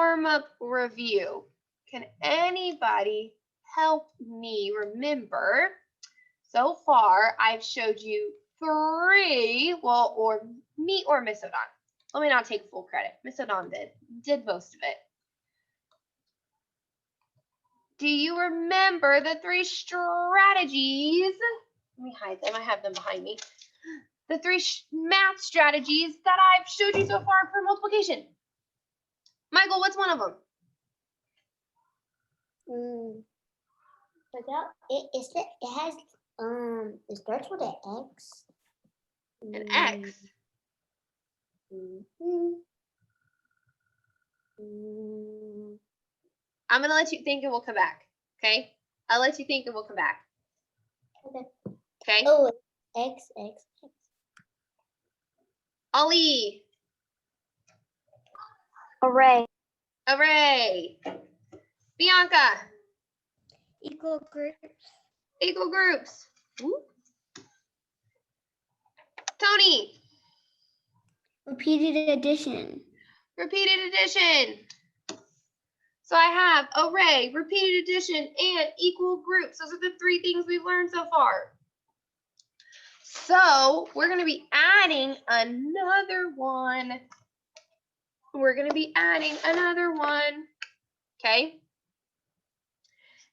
warm-up review. Can anybody help me remember? So far, I've showed you 3, well, or me or Miss O'Don. Let me not take full credit. Miss O'Don did most of it. Do you remember the 3 strategies? Let me hide them. I have them behind me. The 3 math strategies that I've showed you so far for multiplication. Michael, what's one of them? It starts with an X. An X. I'm gonna let you think and we'll come back. Okay? I'll let you think and we'll come back. Okay. Okay? Oh, X. Ollie. Array. Array. Bianca. Equal groups. Equal groups. Ooh. Tony. Repeated addition. Repeated addition. So I have array, repeated addition, and equal groups. Those are the 3 things we've learned so far. So we're going to be adding another one. Okay?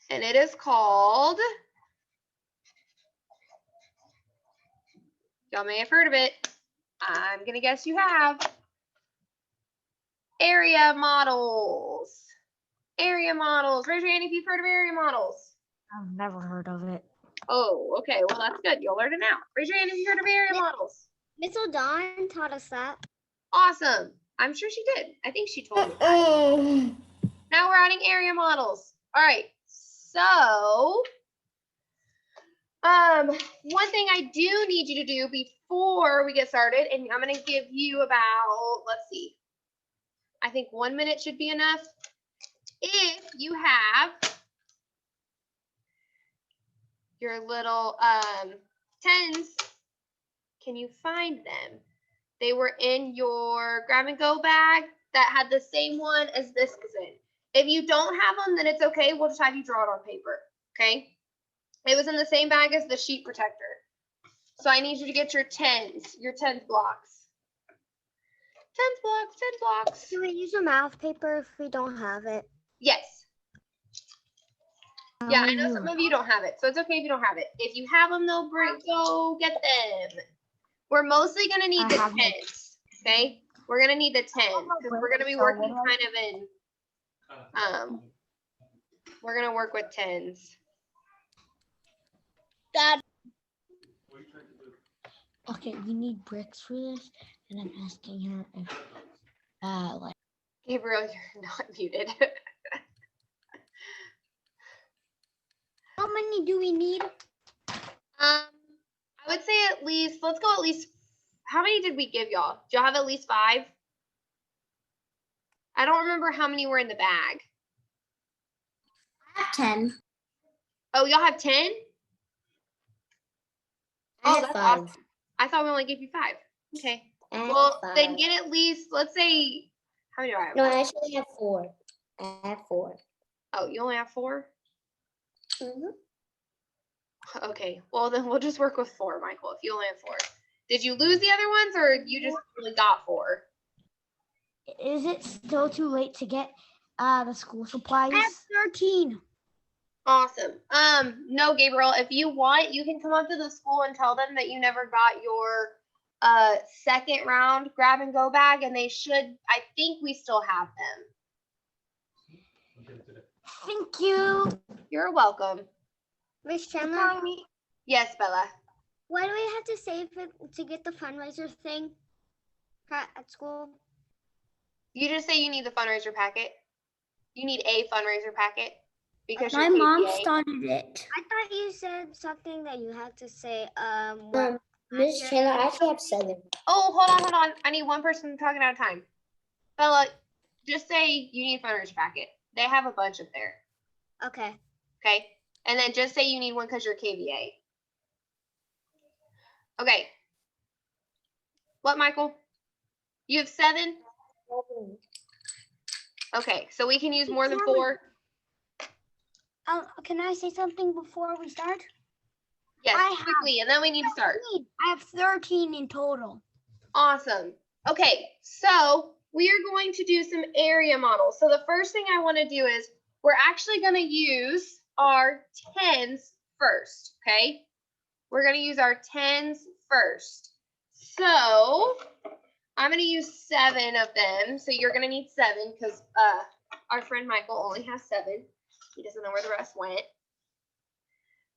And it is called, y'all may have heard of it. I'm going to guess you have. Area models. Area models. Raise your hand if you've heard of area models. I've never heard of it. Oh, okay. Well, that's good. You'll learn it now. Raise your hand if you've heard of area models. Miss O'Don taught us that. Awesome. I'm sure she did. I think she told me that. Now we're adding area models. All right. So, one thing I do need you to do before we get started, and I'm going to give you about, let's see, I think 1 minute should be enough. If you have your little tens, can you find them? They were in your grab and go bag that had the same one as this was in. If you don't have them, then it's okay. We'll just have you draw it on paper, okay? It was in the same bag as the sheet protector. So I need you to get your tens blocks. 10 blocks. Can we use a math paper if we don't have it? Yes. Yeah, I know some of you don't have it, so it's okay if you don't have it. If you have them, though, go get them. We're mostly going to need the 10s, okay? We're going to need the 10s because we're going to be working kind of in, we're going to work with 10s. Dad. Okay, we need bricks for this, and I'm asking her if, like. Gabriel, you're not muted. How many do we need? I would say at least, let's go at least, how many did we give y'all? Do y'all have at least 5? I don't remember how many were in the bag. I have 10. Oh, y'all have 10? Oh, that's 5. awesome. I thought we only gave you 5. Okay. I Well, have 5. then get at least, let's say, how many do I have? No, I actually have 4. I have 4. Oh, you only have 4? Mm-hmm. Okay. Well, then we'll just work with 4, Michael, if you only have 4. Did you lose the other ones, or you just really got 4? Is it still too late to get the school supplies? I have 13. Awesome. No, Gabriel, if you want, you can come up to the school and tell them that you never got your second round grab and go bag, and they should, I think we still have them. Thank you. You're welcome. Miss Chandler? Yes, Bella. Why do we have to save it to get the fundraiser thing at school? You just say you need the fundraiser packet. You need a fundraiser packet. Because my mom started it. I thought you said something that you had to say. Miss Chandler, I actually have 7. Oh, hold on. I need one person talking at a time. Bella, just say you need a fundraiser packet. They have a bunch up there. Okay. Okay. And then just say you need one because you're KVA. Okay. What, Michael? You have 7? Okay, so we can use more than 4. Can I say something before we start? Yes, I have quickly, and then we need to start. I have 13 in total. Awesome. Okay, so we are going to do some area models. So the first thing I want to do is we're actually going to use our tens first, okay? We're going to use our tens first. So I'm going to use 7 of them. So you're going to need 7 because our friend Michael only has 7. He doesn't know where the rest went.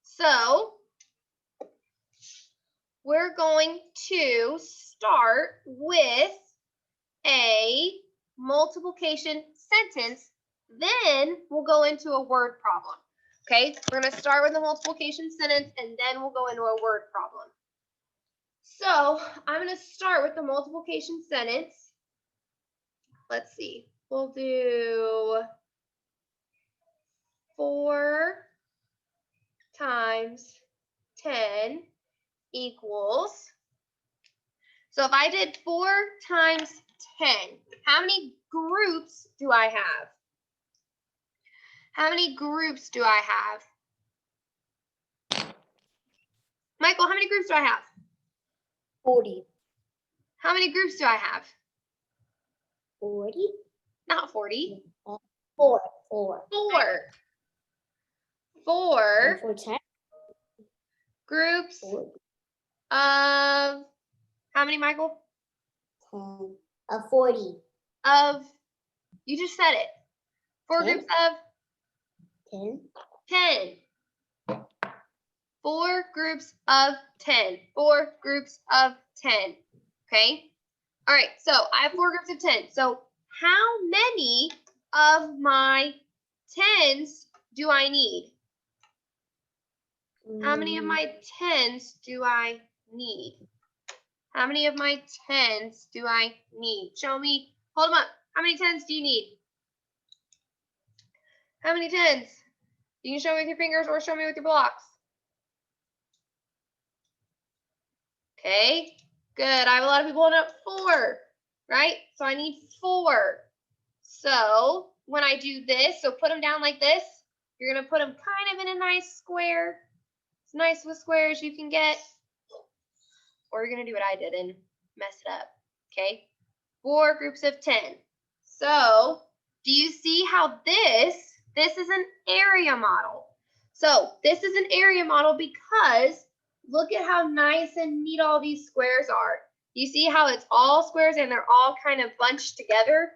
So we're going to start with a multiplication sentence. Then we'll go into a word problem. Okay, we're going to start with a multiplication sentence and then we'll go into a word problem. So I'm going to start with the multiplication sentence. Let's see. We'll do 4 times 10 equals. So if I did 4 times 10, how many groups do I have? How many groups do I have? Michael, how many groups do I have? 40. How many groups do I have? 40? Not 40. 4. 4. 4 4 10. groups 40. of, how many, Michael? 10. 40. Of, you just said it. 4 10. groups of 10. 10. 4 groups of 10. 4 groups of 10. Okay? All right, so I have 4 groups of 10. So how many of my 10s do I need? How many of my 10s do I need? How many of my 10s do I need? Show me. Hold them up. How many 10s do you need? How many 10s? You can show me with your fingers or show me with your blocks. Okay, good. I have a lot of people holding up 4, right? So I need 4. So when I do this, so put them down like this, you're going to put them kind of in a nice square. As nice of a square as you can get. Or you're going to do what I did and mess it up. Okay, 4 groups of 10. So do you see how this is an area model? So this is an area model because look at how nice and neat all these squares are. You see how it's all squares and they're all kind of bunched together?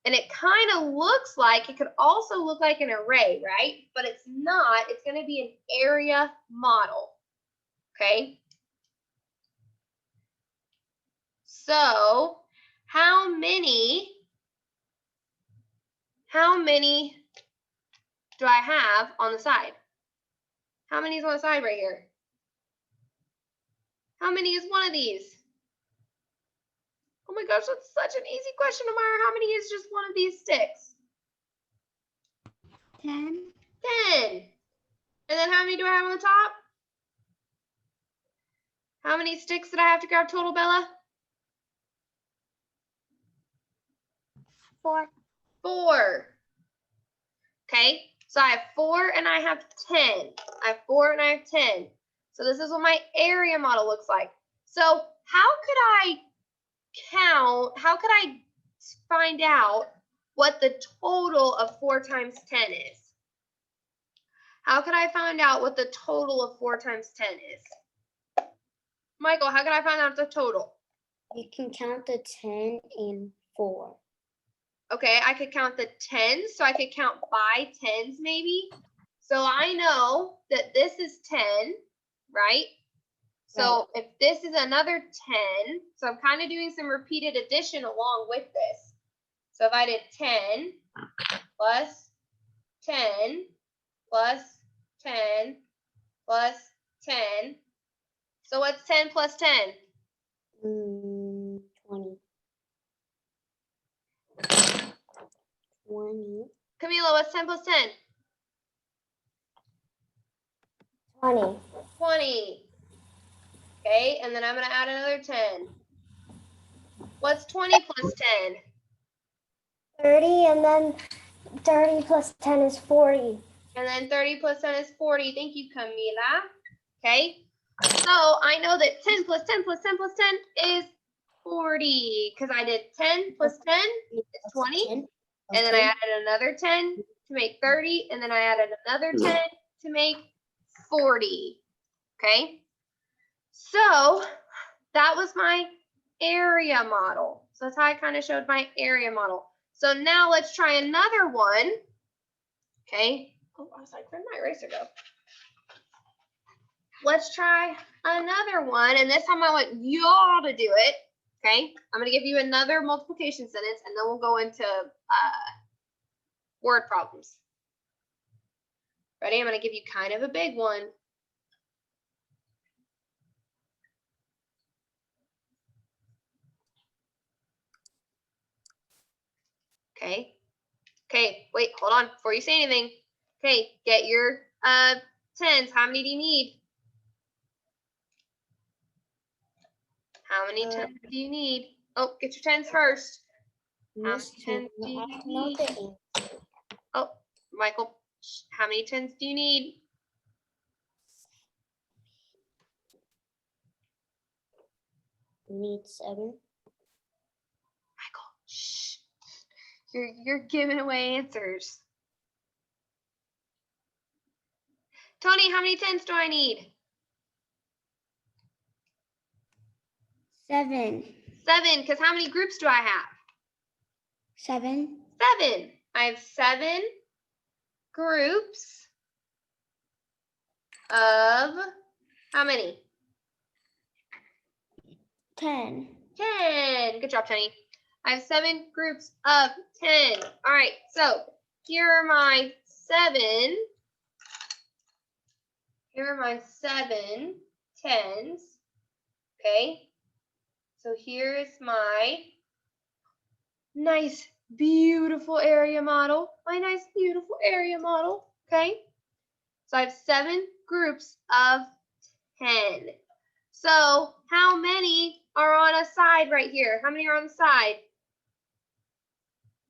And it kind of looks like, it could also look like an array, right? But it's not. It's going to be an area model. Okay? So how many do I have on the side? How many is on the side right here? How many is one of these? Oh my gosh, that's such an easy question, Amara. How many is just one of these sticks? 10. 10. And then how many do I have on the top? How many sticks did I have to grab total, Bella? 4. 4. Okay, so I have 4 and I have 10. I have 4 and I have 10. So this is what my area model looks like. So how could I find out what the total of 4 times 10 is? How could I find out what the total of 4 times 10 is? Michael, how could I find out the total? You can count the 10 and 4. Okay, I could count the 10s, so I could count by 10s maybe. So I know that this is 10, right? So if this is another 10, so I'm kind of doing some repeated addition along with this. So if I did 10 plus 10 plus 10 plus 10. So what's 10 plus 10? 20. 20. Camila, what's 10 plus 10? 20. 20. Okay, and then I'm going to add another 10. What's 20 plus 10? 30, and then 30 plus 10 is 40. And then 30 plus 10 is 40. Thank you, Camila. Okay. So I know that 10 plus 10 plus 10 plus 10 is 40 because I did 10 plus 10 is 20. And then I added another 10 to make 30. And then I added another 10 to make 40. Okay. So that was my area model. So that's how I kind of showed my area model. So now let's try another one. Okay. Oh, I was like, where'd my eraser go? Let's try another one. And this time I want y'all to do it. Okay. I'm going to give you another multiplication sentence and then we'll go into word problems. Ready? I'm going to give you kind of a big one. Okay. Okay, wait, hold on before you say anything. Okay, get your tens. How many do you need? How many tens do you need? Oh, get your tens first. How many tens do you need? Oh, Michael, how many tens do you need? Need 7. Michael, shh. You're giving away answers. Tony, how many tens do I need? 7. 7, because how many groups do I have? 7. 7. I have 7 groups of how many? 10. 10. Good job, Tony. I have 7 groups of 10. All right, so here are my 7. Here are my 7 tens. Okay. So here is my nice, beautiful area model. My nice, beautiful area model. Okay. So I have 7 groups of 10. So how many are on a side right here? How many are on the side?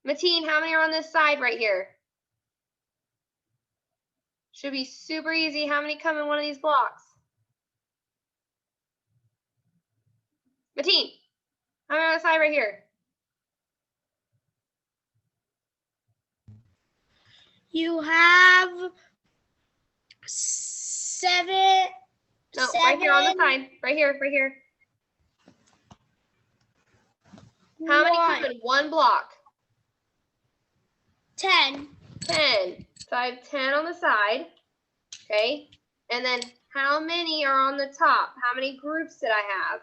Mateen, how many are on this side right here? Should be super easy. How many come in one of these blocks? Mateen, how many on the side right here? You have 7. No, right here on the side. Right here, right here. How many come in one block? 10. 10. So I have 10 on the side. Okay. And then how many are on the top? How many groups did I have?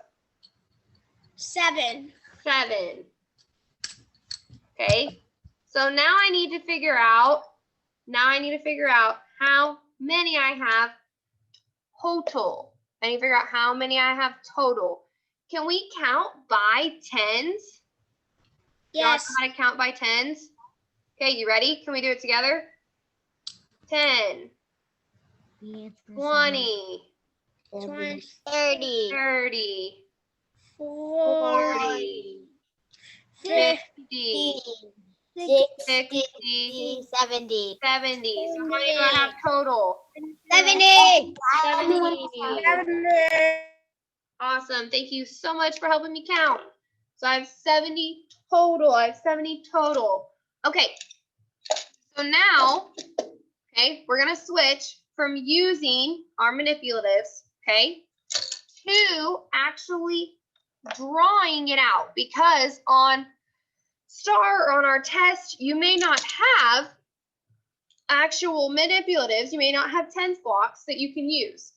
7. 7. Okay. So now I need to figure out how many I have total. I need to figure out how many I have total. Can we count by tens? Yes. Y'all know how to count by tens? Okay, you ready? Can we do it together? 10, 20, 30. 30, 40. 50, 60, 70. 70. So how many do I have total? 70. 70. Awesome. Thank you so much for helping me count. So I have 70 total. Okay. So now, okay, we're going to switch from using our manipulatives, okay, to actually drawing it out, because on STAR or on our test, you may not have actual manipulatives. You may not have tens blocks that you can use.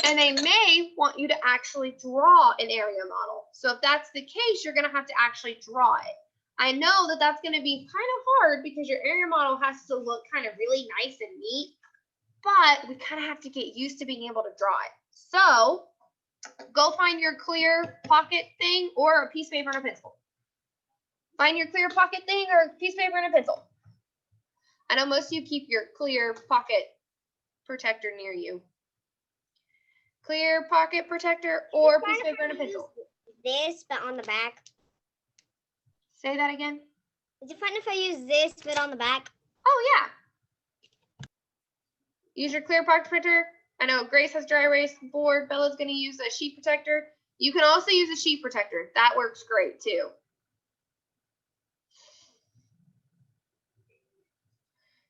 And they may want you to actually draw an area model. So if that's the case, you're going to have to actually draw it. I know that that's going to be kind of hard because your area model has to look kind of really nice and neat, but we kind of have to get used to being able to draw it. So go find your clear pocket thing or a piece of paper and a pencil. Find your clear pocket thing or a piece of paper and a pencil. I know most of you keep your clear pocket protector near you. Clear pocket protector or a piece of paper and a pencil. This, but on the back. Say that again. Is it fine if I use this bit on the back? Oh, yeah. Use your clear pocket protector. I know Grace has dry erase board. Bella's going to use a sheet protector. You can also use a sheet protector. That works great too.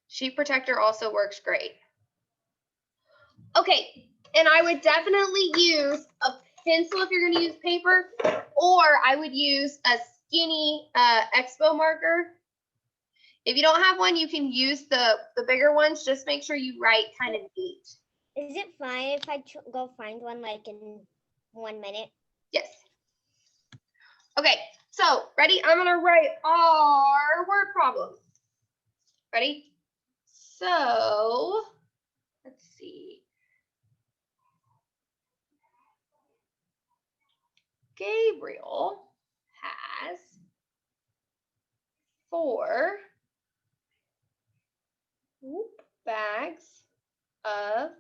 Sheet protector also works great. Okay, and I would definitely use a pencil if you're going to use paper, or I would use a skinny Expo marker. If you don't have one, you can use the bigger ones. Just make sure you write kind of neat. Is it fine if I go find one like in 1 minute? Yes. Okay, so ready? I'm going to write our word problem. Ready? So, let's see. Gabriel has 4 bags of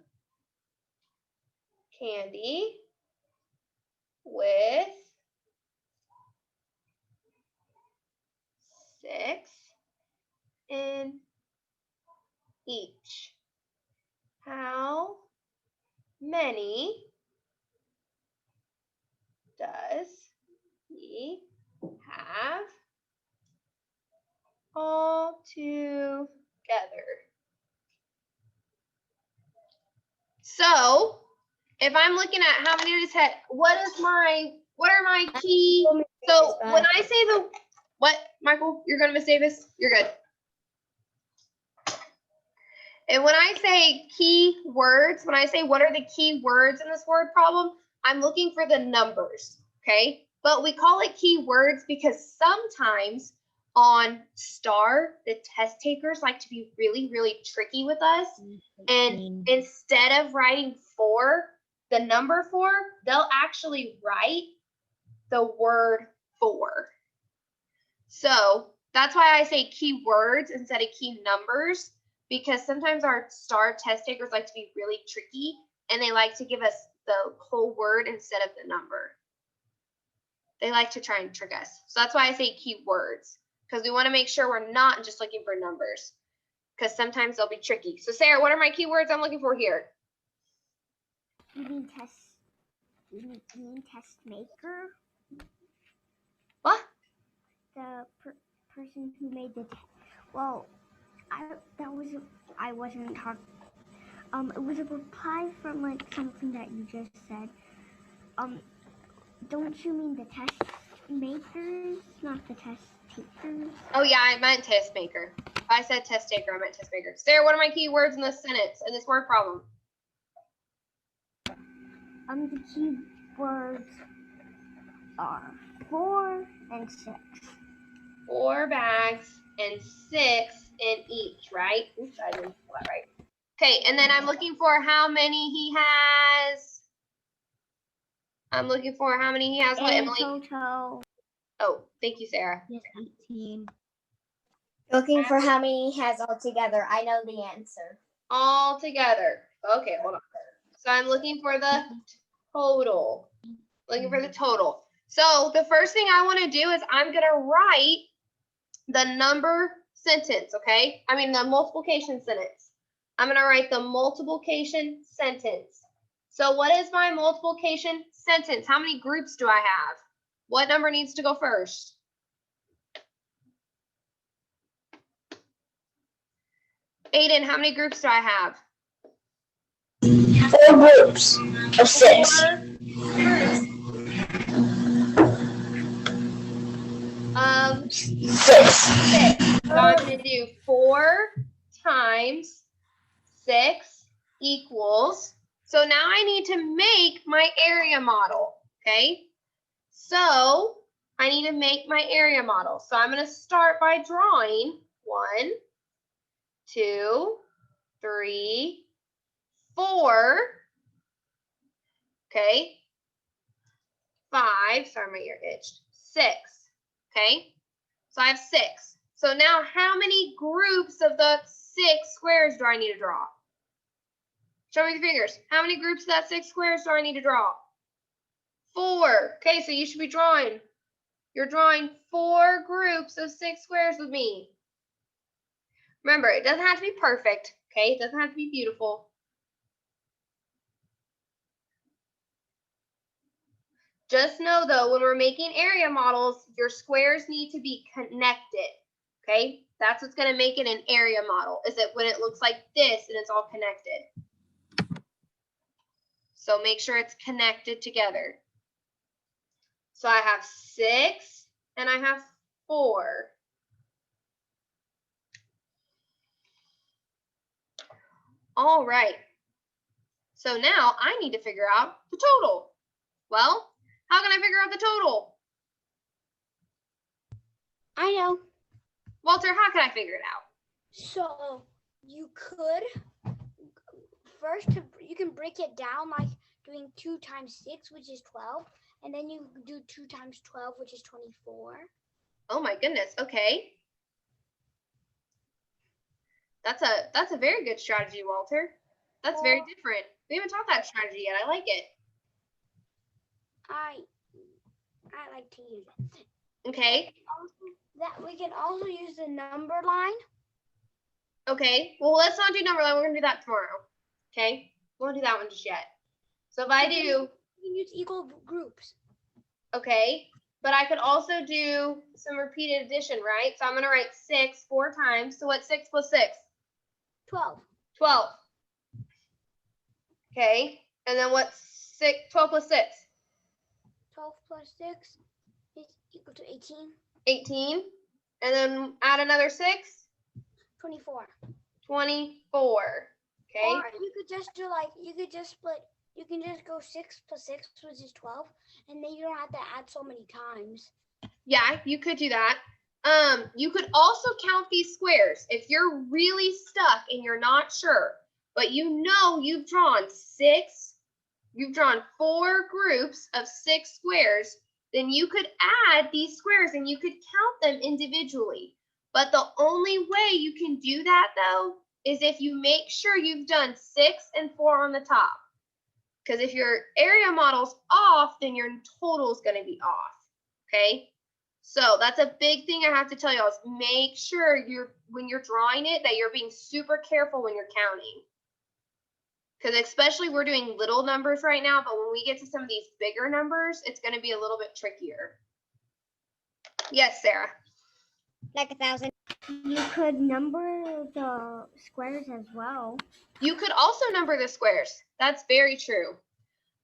candy with 6 in each. How many does he have all together? So if I'm looking at how many does have, what are my key? So when I say what, Michael, you're gonna miss Davis? You're good. And when I say key words, when I say what are the key words in this word problem, I'm looking for the numbers, okay? But we call it key words because sometimes on STAR, the test takers like to be really, really tricky with us. And instead of writing 4, the number 4, they'll actually write the word 4. So that's why I say key words instead of key numbers, because sometimes our STAR test takers like to be really tricky and they like to give us the whole word instead of the number. They like to try and trick us. So that's why I say key words, because we want to make sure we're not just looking for numbers, because sometimes they'll be tricky. So Sarah, what are my keywords I'm looking for here? You mean test maker? What? The person who made the well, I wasn't talking. It was a reply from like something that you just said. Don't you mean the test makers, not the test takers? Oh yeah, I meant test maker. If I said test taker, I meant test maker. Sarah, what are my key words in this sentence, in this word problem? The key words are 4 and 6. 4 bags and 6 in each, right? Oops, I didn't spell that right. Okay, and then I'm looking for how many he has. I'm looking for how many he has. What, Emily? Total. Oh, thank you, Sarah. Yes, 18. Looking for how many he has altogether. I know the answer. All together. Okay, hold on. So I'm looking for the total. Looking for the total. So the first thing I want to do is I'm going to write the number sentence, okay? I mean the multiplication sentence. I'm going to write the multiplication sentence. So what is my multiplication sentence? How many groups do I have? What number needs to go first? Aiden, how many groups do I have? 4 groups of 6. 4 groups of 6. So I'm going to do 4 times 6 equals. So now I need to make my area model, okay? So I need to make my area model. So I'm going to start by drawing 1, 2, 3, 4, okay? 5, sorry, my ear itched, 6, okay? So I have 6. So now how many groups of the 6 squares do I need to draw? Show me the fingers. How many groups of that 6 squares do I need to draw? 4. Okay, so you should be drawing You're drawing 4 groups of 6 squares with me. Remember, it doesn't have to be perfect, okay? It doesn't have to be beautiful. Just know though, when we're making area models, your squares need to be connected, okay? That's what's gonna make it an area model, is it when it looks like this and it's all connected. So make sure it's connected together. So I have 6 and I have 4. All right. So now I need to figure out the total. Well, how can I figure out the total? I know. Walter, how can I figure it out? So you could first you can break it down like doing 2 times 6, which is 12, and then you do 2 times 12, which is 24. Oh my goodness. Okay. That's a very good strategy, Walter. That's very different. We haven't taught that strategy yet. I like it. I like to use it. Okay. That we can also use the number line. Okay. Well, let's not do number line. We're gonna do that tomorrow. Okay. We won't do that one just yet. So if I do, You can use equal groups. okay, but I could also do some repeated addition, right? So I'm gonna write 6 4 times. So what's 6 plus 6? 12. 12. Okay. And then what's 12 plus 6? 12 plus 6 is equal to 18. 18. And then add another 6? 24. 24. Okay. Or you could just do like, you could just split, you can just go 6 plus 6, which is 12, and then you don't have to add so many times. Yeah, you could do that. You could also count these squares. If you're really stuck and you're not sure, but you know you've drawn 4 groups of 6 squares, then you could add these squares and you could count them individually. But the only way you can do that though is if you make sure you've done 6 and 4 on the top. Because if your area model's off, then your total is going to be off. Okay? So that's a big thing I have to tell y'all is make sure when you're drawing it that you're being super careful when you're counting. Because especially we're doing little numbers right now, but when we get to some of these bigger numbers, it's going to be a little bit trickier. Yes, Sarah. Like 1,000. You could number the squares as well. You could also number the squares. That's very true.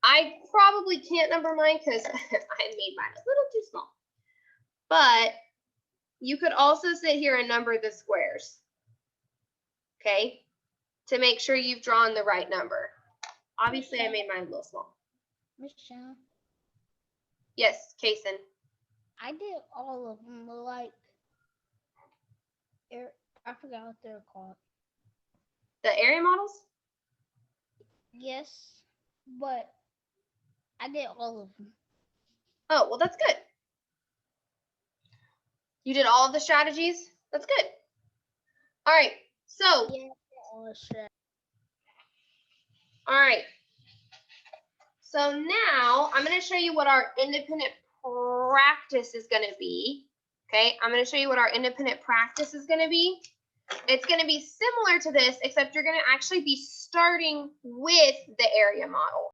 I probably can't number mine because I made mine a little too small. But you could also sit here and number the squares. Okay? To make sure you've drawn the right number. Obviously, I made mine a little small. Michelle, Yes, Kason. I did all of them, like, I forgot what they're called. The area models? Yes, but I did all of them. Oh, well, that's good. You did all of the strategies? That's good. All right. So, Yeah, all the shit. all right. So now I'm going to show you what our independent practice is going to be. Okay, I'm going to show you what our independent practice is going to be. It's going to be similar to this, except you're going to actually be starting with the area model.